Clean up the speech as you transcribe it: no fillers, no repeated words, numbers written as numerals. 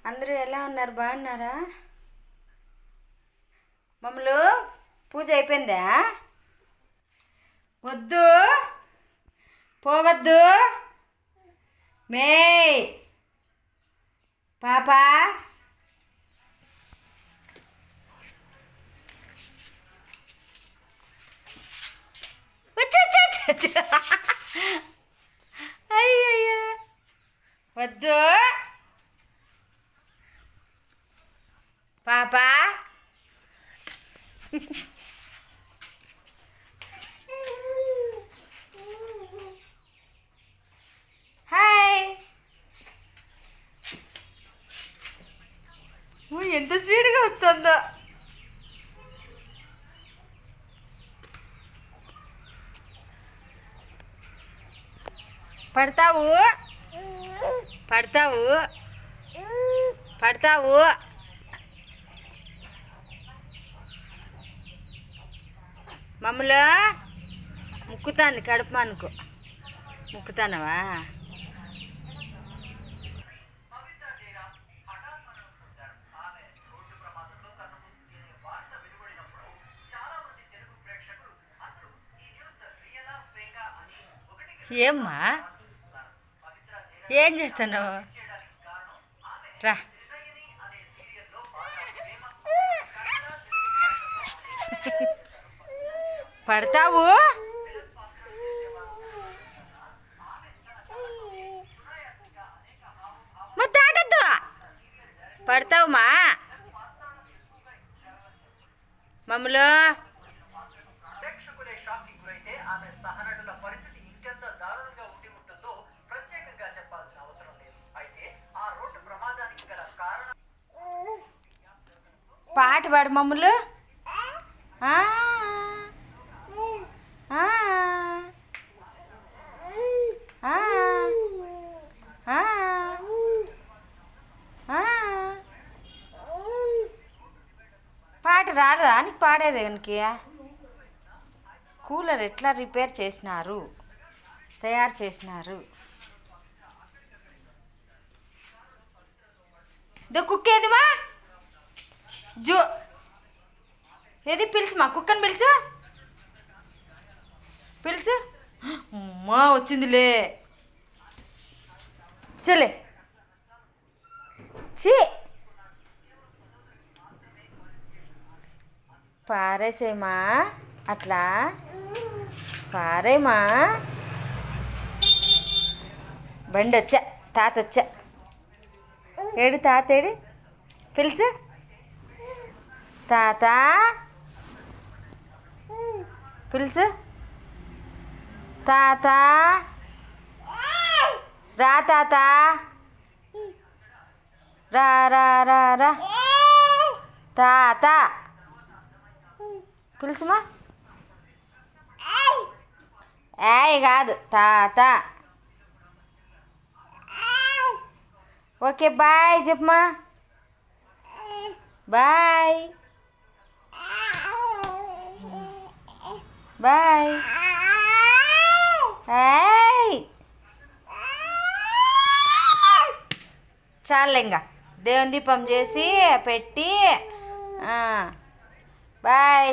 అందరూ ఎలా ఉన్నారు? బాగున్నారా? మమ్మలు పూజ అయిపోయిందా? వద్దు, పోవద్దు. మే పాపా, అయ్యయ్యో వద్దు పాపా. హాయ్, ఎంత స్పీడ్గా వస్తుందో. పడతావు పడతావు పడతావు. మమ్మలో ముక్కుతాంది, కడుపు అనుకో. ముక్కుతానవా? ఏమ్మా, ఏం చేస్తున్నావు? రా, పడతావు. దాటద్దు, పడతావుమా. మమ్మలో పాట పాడు మమ్మలు. పాట రాదా నీకు? పాడేది కనుక. కూలర్ ఎట్లా రిపేర్ చేసినారు, తయారు చేసినారు? కుక్కేదిమా జో, ఏది పిలుచు, మా కుక్కని పిలుచు, పిలుచు. అమ్మా వచ్చిందిలే, చలే చీ. పారేసేమా, అట్లా పారేమా. బండి వచ్చా, తాత వచ్చా. ఏడు తాత, ఏడు పిలుచు. తాత పిలుచు. తాత రా, తాత రా రా రా రా. తాత పిలుచుమా. ఏయ్ కాదు, తాత. ఓకే బాయ్ చెప్పమా. Bye bye. చాలు ఇంకా దేవుని దీపం చేసి పెట్టి బాయ్.